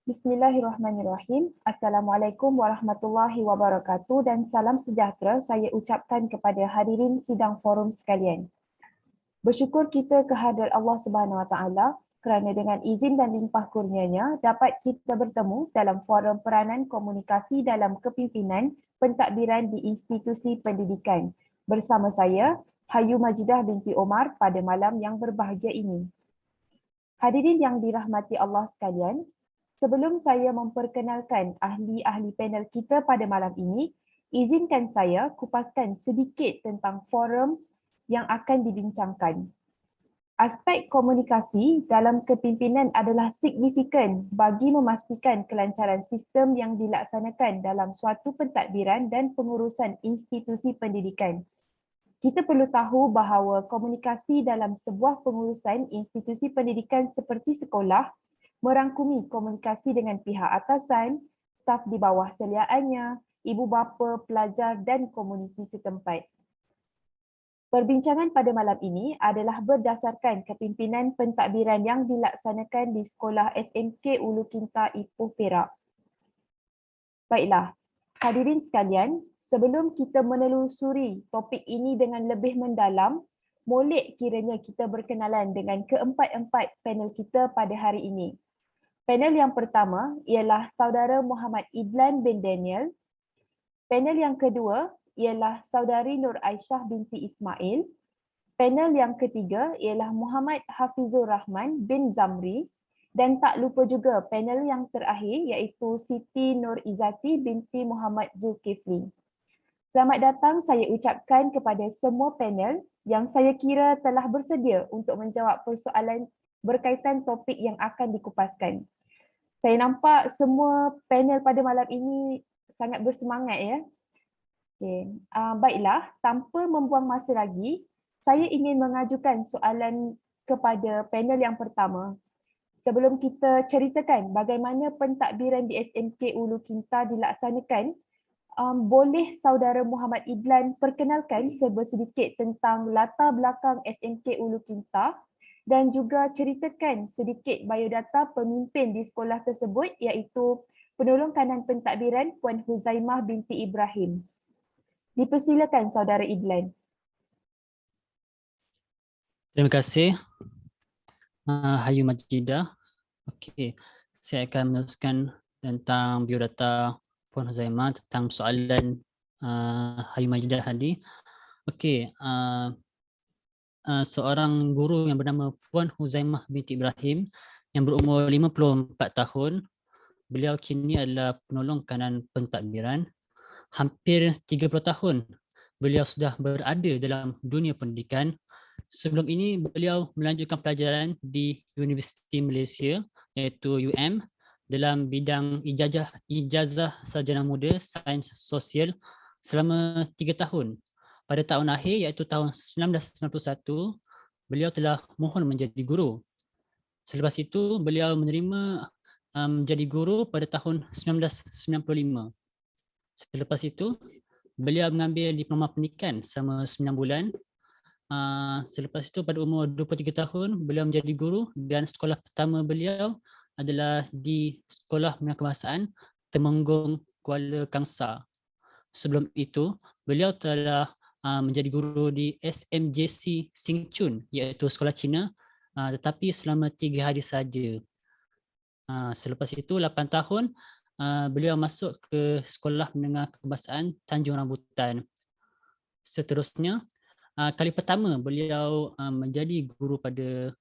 Bismillahirrahmanirrahim. Assalamualaikum warahmatullahi wabarakatuh dan salam sejahtera saya ucapkan kepada hadirin sidang forum sekalian. Bersyukur kita kehadrat Allah Subhanahu Wa Taala kerana dengan izin dan limpah kurnianya dapat kita bertemu dalam forum peranan komunikasi dalam kepimpinan pentadbiran di institusi pendidikan bersama saya Hayu Majidah binti Omar pada malam yang berbahagia ini. Hadirin yang dirahmati Allah sekalian, sebelum saya memperkenalkan ahli-ahli panel kita pada malam ini, izinkan saya kupaskan sedikit tentang forum yang akan dibincangkan. Aspek komunikasi dalam kepimpinan adalah signifikan bagi memastikan kelancaran sistem yang dilaksanakan dalam suatu pentadbiran dan pengurusan institusi pendidikan. Kita perlu tahu bahawa komunikasi dalam sebuah pengurusan institusi pendidikan seperti sekolah merangkumi komunikasi dengan pihak atasan, staf di bawah seliaannya, ibu bapa, pelajar dan komuniti setempat. Perbincangan pada malam ini adalah berdasarkan kepimpinan pentadbiran yang dilaksanakan di Sekolah SMK Ulu Kinta Ipoh Perak. Baiklah, hadirin sekalian, sebelum kita menelusuri topik ini dengan lebih mendalam, molek kiranya kita berkenalan dengan keempat-empat panel kita pada hari ini. Panel yang pertama ialah saudara Muhammad Idlan bin Daniel. Panel yang kedua ialah saudari Nur Aisyah binti Ismail. Panel yang ketiga ialah Muhammad Hafizur Rahman bin Zamri. Dan tak lupa juga panel yang terakhir iaitu Siti Nur Izzati binti Muhammad Zulkifli. Selamat datang saya ucapkan kepada semua panel yang saya kira telah bersedia untuk menjawab persoalan berkaitan topik yang akan dikupaskan. Saya nampak semua panel pada malam ini sangat bersemangat ya. Okay. Baiklah, tanpa membuang masa lagi, saya ingin mengajukan soalan kepada panel yang pertama. Sebelum kita ceritakan bagaimana pentadbiran di SMK Ulu Kinta dilaksanakan, boleh saudara Muhammad Idlan perkenalkan serba sedikit tentang latar belakang SMK Ulu Kinta dan juga ceritakan sedikit biodata pemimpin di sekolah tersebut iaitu penolong kanan pentadbiran Puan Huzaimah binti Ibrahim. Dipersilakan saudara Idlan. Terima kasih Hayu Majidah. Okey, saya akan meneruskan tentang biodata Puan Huzaimah tentang soalan Hayu Majidah tadi. Okey, seorang guru yang bernama Puan Huzaimah binti Ibrahim yang berumur 54 tahun. Beliau kini adalah penolong kanan pentadbiran. Hampir 30 tahun beliau sudah berada dalam dunia pendidikan. Sebelum ini beliau melanjutkan pelajaran di Universiti Malaysia iaitu UM dalam bidang ijazah sarjana muda sains sosial selama 3 tahun. Pada tahun akhir iaitu tahun 1991 beliau telah mohon menjadi guru. Selepas itu beliau menerima menjadi guru pada tahun 1995. Selepas itu beliau mengambil diploma pendidikan selama 9 bulan. Selepas itu pada umur 23 tahun beliau menjadi guru dan sekolah pertama beliau adalah di Sekolah Menengah Kebangsaan Temenggung, Kuala Kangsar. Sebelum itu beliau telah menjadi guru di SMJC Sing Chun iaitu sekolah Cina tetapi selama 3 hari saja. Selepas itu 8 tahun beliau masuk ke Sekolah Menengah Kebangsaan Tanjung Rambutan. Seterusnya kali pertama beliau menjadi guru pada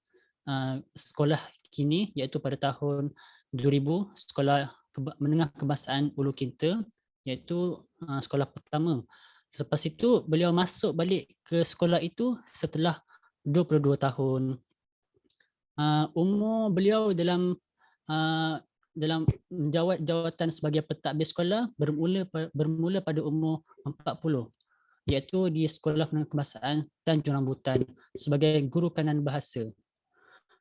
sekolah kini iaitu pada tahun 2000 Sekolah Menengah Kebangsaan Ulu Kinta iaitu sekolah pertama. Lepas itu beliau masuk balik ke sekolah itu setelah 22 tahun. Umur beliau dalam menjawat jawatan sebagai pentadbir sekolah bermula pada umur 40 iaitu di Sekolah Menengah Kebangsaan Tanjung Rambutan sebagai guru kanan bahasa.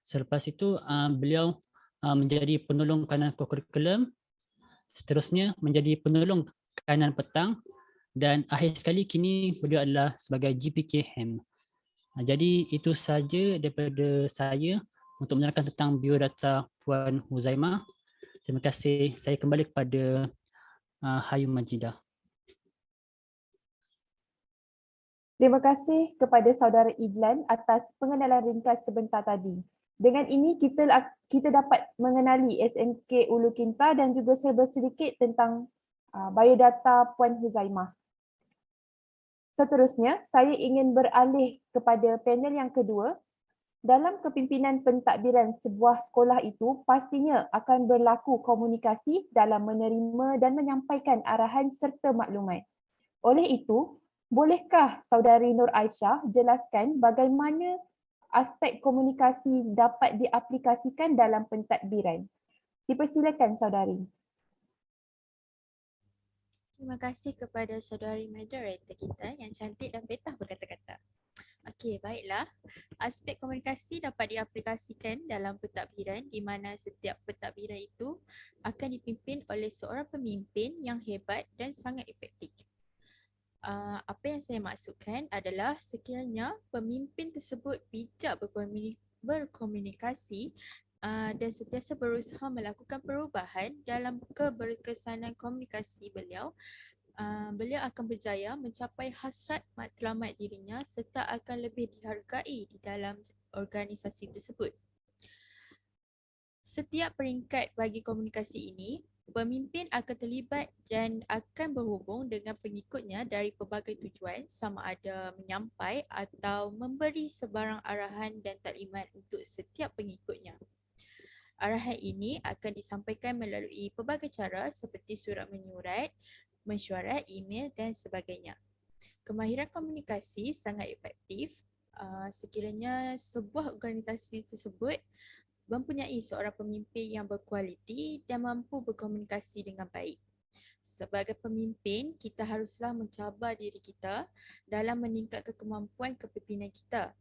Selepas itu beliau menjadi penolong kanan kurikulum, seterusnya menjadi penolong kanan petang dan akhir sekali kini beliau adalah sebagai GPKM. Jadi itu saja daripada saya untuk menerangkan tentang biodata Puan Huzaimah. Terima kasih. Saya kembali kepada Hayu Majidah. Terima kasih kepada saudara Idlan atas pengenalan ringkas sebentar tadi. Dengan ini kita dapat mengenali SMK Ulu Kinta dan juga serba sedikit tentang biodata Puan Huzaimah. Seterusnya, saya ingin beralih kepada panel yang kedua. Dalam kepimpinan pentadbiran sebuah sekolah itu, pastinya akan berlaku komunikasi dalam menerima dan menyampaikan arahan serta maklumat. Oleh itu, bolehkah saudari Nur Aisyah jelaskan bagaimana aspek komunikasi dapat diaplikasikan dalam pentadbiran? Dipersilakan saudari. Terima kasih kepada saudari moderator kita yang cantik dan betah berkata-kata. Okey, baiklah. Aspek komunikasi dapat diaplikasikan dalam pentadbiran di mana setiap pentadbiran itu akan dipimpin oleh seorang pemimpin yang hebat dan sangat efektif. Apa yang saya maksudkan adalah sekiranya pemimpin tersebut bijak berkomunikasi dan sentiasa berusaha melakukan perubahan dalam keberkesanan komunikasi beliau, beliau akan berjaya mencapai hasrat matlamat dirinya serta akan lebih dihargai di dalam organisasi tersebut. Setiap peringkat bagi komunikasi ini, pemimpin akan terlibat dan akan berhubung dengan pengikutnya dari pelbagai tujuan sama ada menyampai atau memberi sebarang arahan dan taklimat untuk setiap pengikutnya. Arahan ini akan disampaikan melalui pelbagai cara seperti surat menyurat, mesyuarat, email dan sebagainya. Kemahiran komunikasi sangat efektif sekiranya sebuah organisasi tersebut mempunyai seorang pemimpin yang berkualiti dan mampu berkomunikasi dengan baik. Sebagai pemimpin, kita haruslah mencabar diri kita dalam meningkatkan kemampuan kepimpinan kita.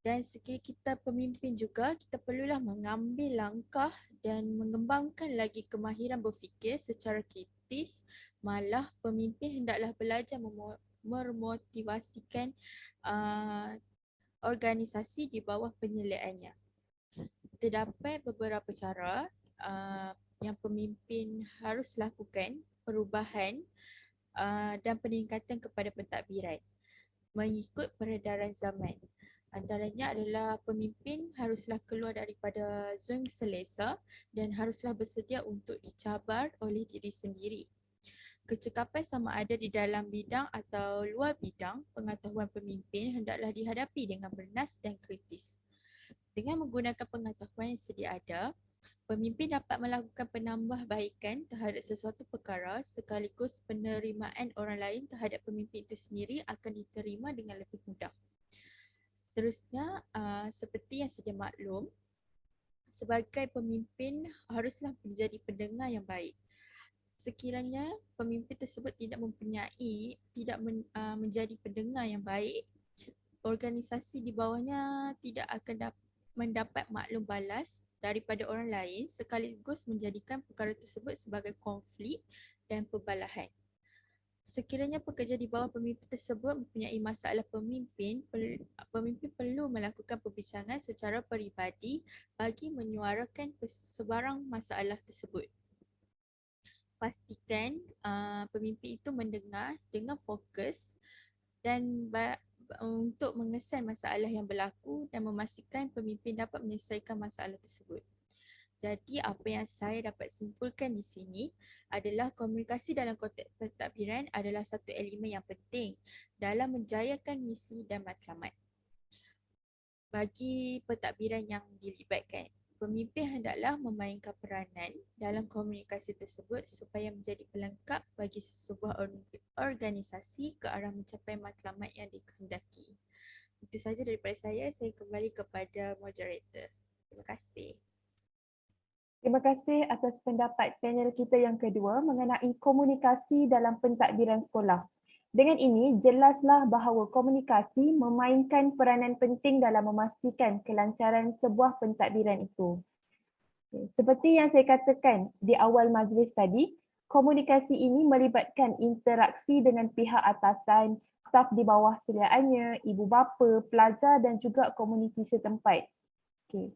Dan sekiranya kita pemimpin juga, kita perlulah mengambil langkah dan mengembangkan lagi kemahiran berfikir secara kritis. Malah pemimpin hendaklah belajar memotivasikan organisasi di bawah penyelidikannya. Terdapat beberapa cara yang pemimpin harus lakukan perubahan dan peningkatan kepada pentadbiran mengikut peredaran zaman. Antaranya adalah pemimpin haruslah keluar daripada zon selesa dan haruslah bersedia untuk dicabar oleh diri sendiri. Kecekapan sama ada di dalam bidang atau luar bidang, pengetahuan pemimpin hendaklah dihadapi dengan bernas dan kritis. Dengan menggunakan pengetahuan yang sedia ada, pemimpin dapat melakukan penambahbaikan terhadap sesuatu perkara sekaligus penerimaan orang lain terhadap pemimpin itu sendiri akan diterima dengan lebih mudah. Seterusnya, seperti yang sedia maklum, sebagai pemimpin haruslah menjadi pendengar yang baik. Sekiranya pemimpin tersebut tidak menjadi pendengar yang baik, organisasi di bawahnya tidak akan mendapat maklum balas daripada orang lain sekaligus menjadikan perkara tersebut sebagai konflik dan perbalahan. Sekiranya pekerja di bawah pemimpin tersebut mempunyai masalah pemimpin perlu melakukan perbincangan secara peribadi bagi menyuarakan sebarang masalah tersebut. Pastikan pemimpin itu mendengar dengan fokus dan untuk mengesan masalah yang berlaku dan memastikan pemimpin dapat menyelesaikan masalah tersebut. Jadi apa yang saya dapat simpulkan di sini adalah komunikasi dalam konteks pentadbiran adalah satu elemen yang penting dalam menjayakan misi dan matlamat. Bagi pentadbiran yang dilibatkan, pemimpin hendaklah memainkan peranan dalam komunikasi tersebut supaya menjadi pelengkap bagi sebuah organisasi ke arah mencapai matlamat yang dikehendaki. Itu sahaja daripada saya kembali kepada moderator. Terima kasih. Terima kasih atas pendapat panel kita yang kedua mengenai komunikasi dalam pentadbiran sekolah. Dengan ini, jelaslah bahawa komunikasi memainkan peranan penting dalam memastikan kelancaran sebuah pentadbiran itu. Seperti yang saya katakan di awal majlis tadi, komunikasi ini melibatkan interaksi dengan pihak atasan, staf di bawah seliaannya, ibu bapa, pelajar dan juga komuniti setempat. Okay.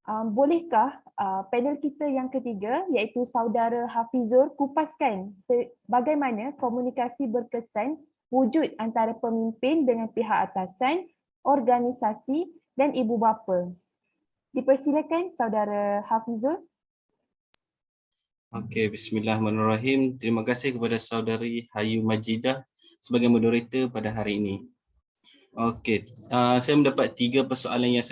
Bolehkah panel kita yang ketiga iaitu saudara Hafizur kupaskan bagaimana komunikasi berkesan wujud antara pemimpin dengan pihak atasan, organisasi dan ibu bapa. Dipersilakan saudara Hafizur. Okey, bismillahirrahmanirrahim. Terima kasih kepada saudari Hayu Majidah sebagai moderator pada hari ini. Okey, saya mendapat 3 persoalan yang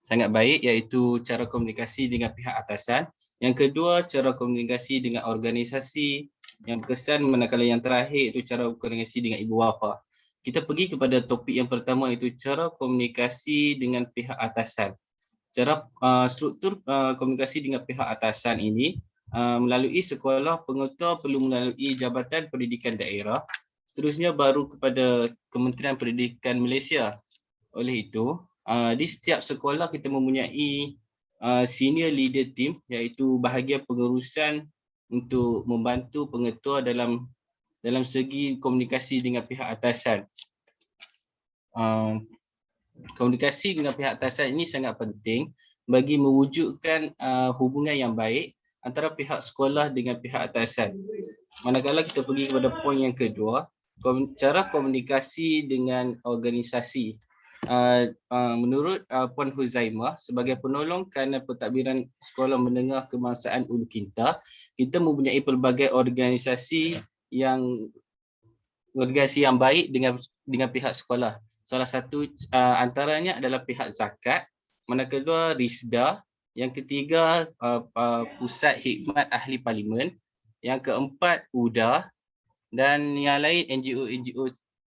sangat baik, iaitu cara komunikasi dengan pihak atasan. Yang kedua, cara komunikasi dengan organisasi yang berkesan, manakala yang terakhir itu cara komunikasi dengan ibu bapa. Kita pergi kepada topik yang pertama, iaitu cara komunikasi dengan pihak atasan. Cara struktur komunikasi dengan pihak atasan ini melalui sekolah, pengetua perlu melalui Jabatan Pendidikan Daerah, seterusnya baru kepada Kementerian Pendidikan Malaysia. Oleh itu, di setiap sekolah kita mempunyai senior leader team, iaitu bahagian pengurusan untuk membantu pengetua dalam segi komunikasi dengan pihak atasan. Komunikasi dengan pihak atasan ini sangat penting bagi mewujudkan hubungan yang baik antara pihak sekolah dengan pihak atasan. Manakala kita pergi kepada poin yang kedua, cara komunikasi dengan organisasi. Menurut Puan Huzaimah, sebagai penolong kanal pentadbiran sekolah menengah kebangsaan Ulu Kinta, kita mempunyai pelbagai organisasi yang baik dengan pihak sekolah. Salah satu antaranya adalah pihak zakat, mana kedua RISDA, yang ketiga Pusat Hikmat Ahli Parlimen, yang keempat UDA dan yang lain NGO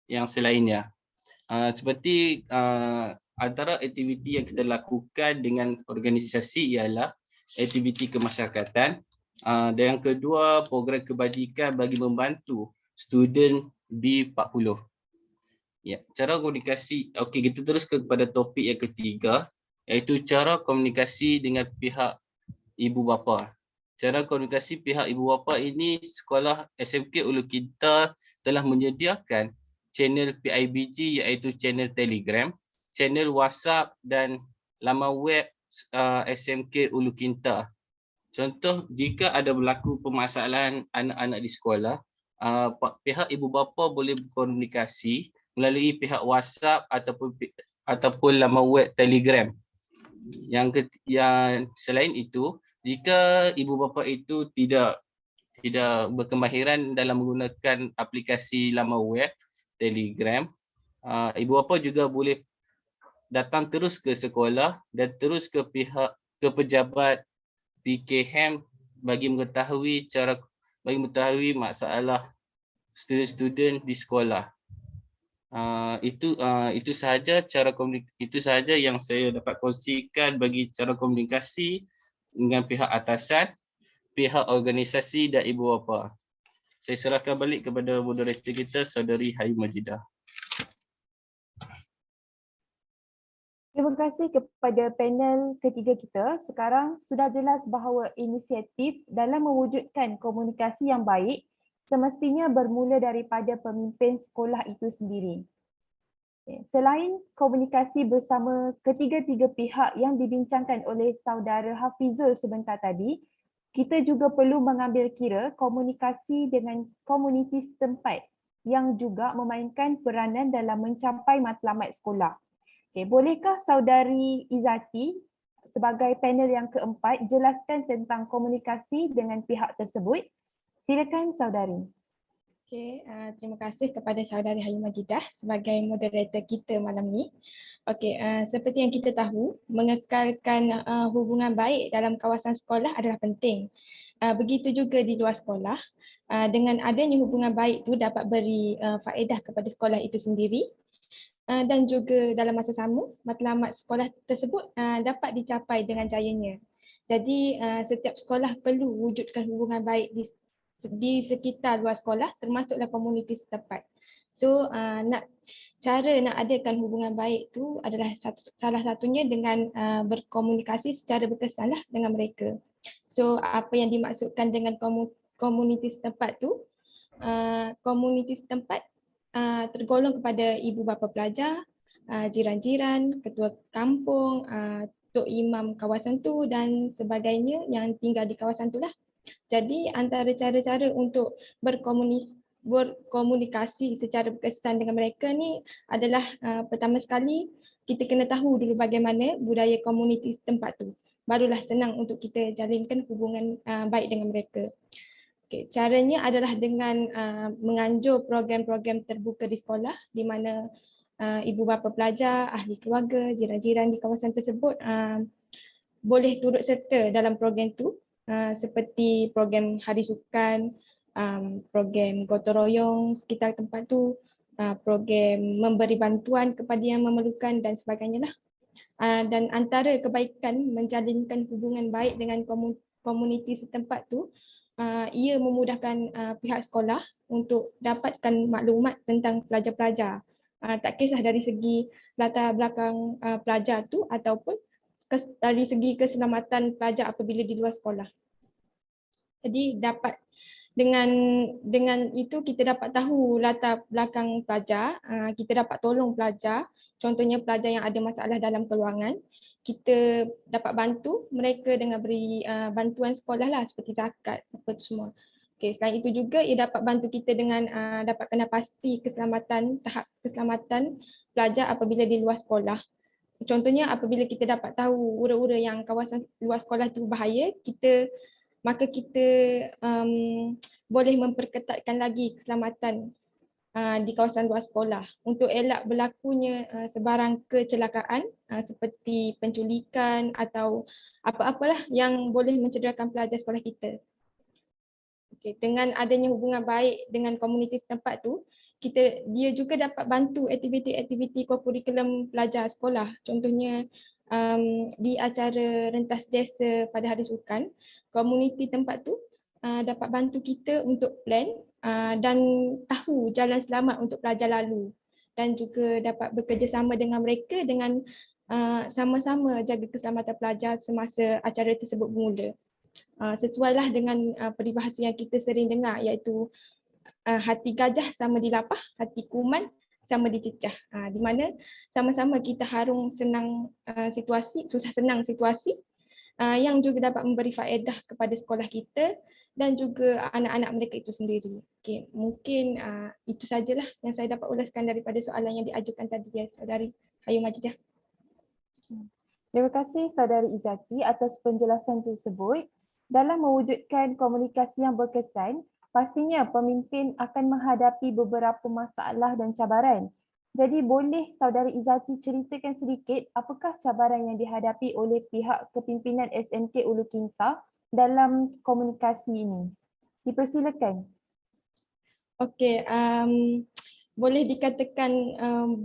yang selainnya. Seperti antara aktiviti yang kita lakukan dengan organisasi ialah aktiviti kemasyarakatan, dan yang kedua program kebajikan bagi membantu student B40. Ya, cara komunikasi. Okey, kita terus kepada topik yang ketiga, iaitu cara komunikasi dengan pihak ibu bapa. Cara komunikasi pihak ibu bapa ini, sekolah SMK Ulu Kinta telah menyediakan channel PIBG, iaitu channel Telegram, channel WhatsApp dan laman web SMK Ulu Kinta. Contoh, jika ada berlaku permasalahan anak-anak di sekolah, pihak ibu bapa boleh berkomunikasi melalui pihak WhatsApp ataupun laman web Telegram. Yang selain itu, jika ibu bapa itu tidak berkemahiran dalam menggunakan aplikasi laman web Telegram, ibu bapa juga boleh datang terus ke sekolah dan terus ke pejabat PKM bagi mengetahui masalah student-student di sekolah. Itu sahaja yang saya dapat kongsikan bagi cara komunikasi dengan pihak atasan, pihak organisasi dan ibu bapa. Saya serahkan balik kepada moderator kita, saudari Hayu Majidah. Terima kasih kepada panel ketiga kita. Sekarang sudah jelas bahawa inisiatif dalam mewujudkan komunikasi yang baik semestinya bermula daripada pemimpin sekolah itu sendiri. Selain komunikasi bersama ketiga-tiga pihak yang dibincangkan oleh saudara Hafizul sebentar tadi, kita juga perlu mengambil kira komunikasi dengan komuniti setempat yang juga memainkan peranan dalam mencapai matlamat sekolah. Bolehkah saudari Izati sebagai panel yang keempat jelaskan tentang komunikasi dengan pihak tersebut? Silakan saudari. Terima kasih kepada saudari Hayu Majidah sebagai moderator kita malam ni. Seperti yang kita tahu, mengekalkan hubungan baik dalam kawasan sekolah adalah penting. Begitu juga di luar sekolah. Dengan adanya hubungan baik itu dapat beri faedah kepada sekolah itu sendiri. Dan juga dalam masa sama, matlamat sekolah tersebut dapat dicapai dengan jayanya. Jadi setiap sekolah perlu wujudkan hubungan baik di sekitar luar sekolah, termasuklah komuniti setempat. So cara nak adakan hubungan baik tu adalah salah satunya dengan berkomunikasi secara berkesan lah dengan mereka. So apa yang dimaksudkan dengan komuniti setempat tu, komuniti setempat tergolong kepada ibu bapa pelajar, jiran-jiran, ketua kampung, tok imam kawasan tu dan sebagainya yang tinggal di kawasan tu lah. Jadi antara cara-cara untuk berkomunikasi secara berkesan dengan mereka ni adalah pertama sekali kita kena tahu dulu bagaimana budaya komuniti tempat tu. Barulah senang untuk kita jalinkan hubungan baik dengan mereka. Okay, caranya adalah dengan menganjur program-program terbuka di sekolah di mana ibu bapa pelajar, ahli keluarga, jiran-jiran di kawasan tersebut boleh turut serta dalam program tu seperti program Hari Sukan, program gotong royong sekitar tempat tu, program memberi bantuan kepada yang memerlukan dan sebagainya lah. Dan antara kebaikan menjalinkan hubungan baik dengan komuniti setempat tu, ia memudahkan pihak sekolah untuk dapatkan maklumat tentang pelajar-pelajar. Tak kisah dari segi latar belakang pelajar tu ataupun dari segi keselamatan pelajar apabila di luar sekolah. Jadi dapat dengan itu kita dapat tahu latar belakang pelajar, kita dapat tolong pelajar, contohnya pelajar yang ada masalah dalam kewangan, kita dapat bantu mereka dengan beri bantuan sekolah lah seperti zakat apa tu semua. Okay, selain itu juga ia dapat bantu kita dengan dapat kenal pasti tahap keselamatan pelajar apabila di luar sekolah. Contohnya apabila kita dapat tahu ura-ura yang kawasan luar sekolah itu bahaya, maka kita boleh memperketatkan lagi keselamatan di kawasan luar sekolah untuk elak berlakunya sebarang kecelakaan seperti penculikan atau apa-apalah yang boleh mencederakan pelajar sekolah kita. Okay, dengan adanya hubungan baik dengan komuniti setempat tu, dia juga dapat bantu aktiviti-aktiviti kurikulum pelajar sekolah. Contohnya di acara rentas desa pada Hari Sukan, komuniti tempat tu dapat bantu kita untuk plan dan tahu jalan selamat untuk pelajar lalu dan juga dapat bekerjasama dengan mereka dengan sama-sama jaga keselamatan pelajar semasa acara tersebut bermula. Sesuailah dengan peribahasa yang kita sering dengar iaitu hati gajah sama dilapah, hati kuman sama dicecah. Di mana sama-sama kita harung susah senang situasi yang juga dapat memberi faedah kepada sekolah kita dan juga anak-anak mereka itu sendiri. Okay, mungkin itu sajalah yang saya dapat ulaskan daripada soalan yang diajukan tadi ya, Saudari Hayu Majidah. Terima kasih Saudari Izzati atas penjelasan tersebut. Dalam mewujudkan komunikasi yang berkesan, pastinya pemimpin akan menghadapi beberapa masalah dan cabaran. Jadi boleh Saudari Izzati ceritakan sedikit apakah cabaran yang dihadapi oleh pihak kepimpinan SMK Ulu Kinta dalam komunikasi ini? Dipersilakan. Okey, boleh dikatakan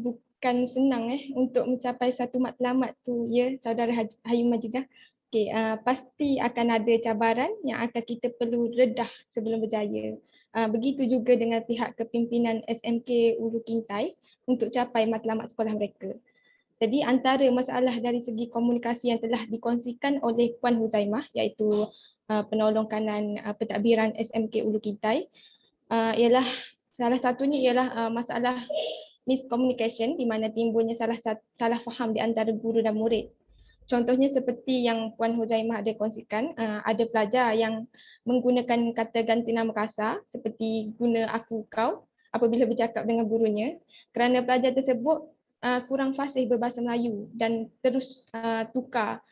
bukan senang untuk mencapai satu matlamat tu ya, Saudara Hayu Majidah. Okey, pasti akan ada cabaran yang akan kita perlu redah sebelum berjaya. Begitu juga dengan pihak kepimpinan SMK Ulu Kintai untuk capai matlamat sekolah mereka. Jadi antara masalah dari segi komunikasi yang telah dikongsikan oleh Puan Huzaimah iaitu penolong kanan pentadbiran SMK Ulu Kintai ialah salah satunya ialah masalah miscommunication di mana timbulnya salah faham di antara guru dan murid. Contohnya seperti yang Puan Huzaimah ada kongsikan, ada pelajar yang menggunakan kata ganti nama kasar seperti guna aku kau apabila bercakap dengan gurunya kerana pelajar tersebut kurang fasih berbahasa Melayu dan terus tukar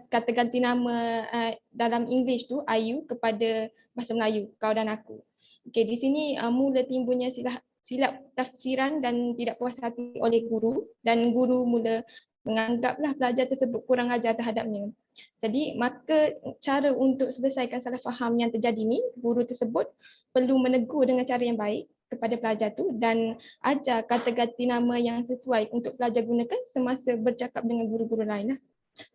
kata ganti nama dalam English tu I, you kepada bahasa Melayu, kau dan aku. Okay, di sini mula timbulnya silap tafsiran dan tidak puas hati oleh guru dan guru mula menganggaplah pelajar tersebut kurang ajar terhadapnya. Jadi maka cara untuk selesaikan salah faham yang terjadi ni, guru tersebut perlu menegur dengan cara yang baik kepada pelajar tu dan ajar kata ganti nama yang sesuai untuk pelajar gunakan semasa bercakap dengan guru-guru lain.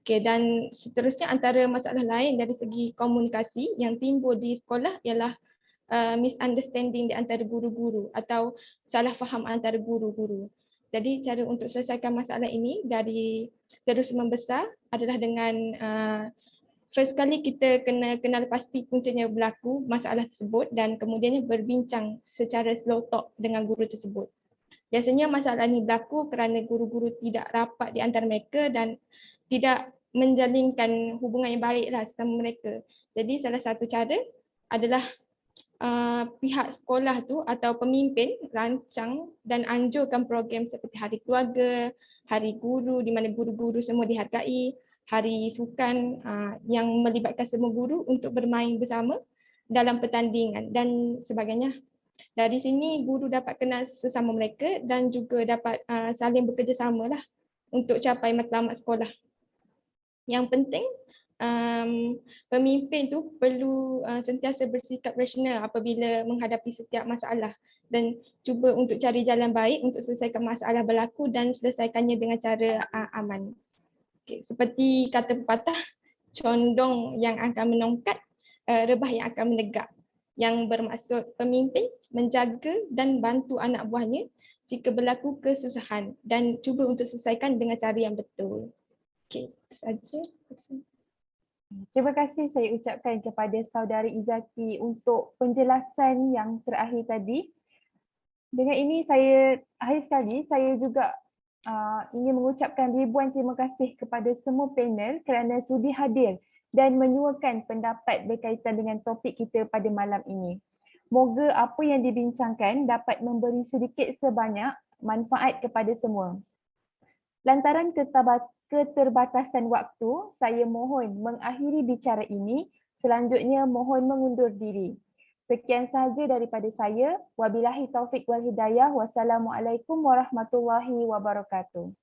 Okay, dan seterusnya antara masalah lain dari segi komunikasi yang timbul di sekolah ialah misunderstanding di antara guru-guru atau salah faham antara guru-guru. Jadi cara untuk selesaikan masalah ini dari terus membesar adalah dengan first kali kita kena kenal pasti puncanya berlaku masalah tersebut dan kemudiannya berbincang secara slow talk dengan guru tersebut. Biasanya masalah ini berlaku kerana guru-guru tidak rapat di antara mereka dan tidak menjalinkan hubungan yang baiklah sama mereka. Jadi salah satu cara adalah pihak sekolah tu atau pemimpin rancang dan anjurkan program seperti Hari Keluarga, Hari Guru di mana guru-guru semua dihargai, Hari Sukan yang melibatkan semua guru untuk bermain bersama dalam pertandingan dan sebagainya. Dari sini guru dapat kenal sesama mereka dan juga dapat saling bekerjasama lah untuk capai matlamat sekolah. Yang penting pemimpin tu perlu sentiasa bersikap rasional apabila menghadapi setiap masalah dan cuba untuk cari jalan baik untuk selesaikan masalah berlaku dan selesaikannya dengan cara aman. Okay. Seperti kata pepatah, condong yang akan menongkat, rebah yang akan menegak. Yang bermaksud pemimpin menjaga dan bantu anak buahnya jika berlaku kesusahan dan cuba untuk selesaikan dengan cara yang betul. Okey, itu saja. Terima kasih saya ucapkan kepada saudari Izaki untuk penjelasan yang terakhir tadi. Dengan ini akhir sekali saya juga ingin mengucapkan ribuan terima kasih kepada semua panel kerana sudi hadir dan menyuarakan pendapat berkaitan dengan topik kita pada malam ini. Moga apa yang dibincangkan dapat memberi sedikit sebanyak manfaat kepada semua. Lantaran keterbatasan waktu, saya mohon mengakhiri bicara ini. Selanjutnya mohon mengundur diri. Sekian sahaja daripada saya. Wabillahi taufik wal hidayah. Wassalamualaikum warahmatullahi wabarakatuh.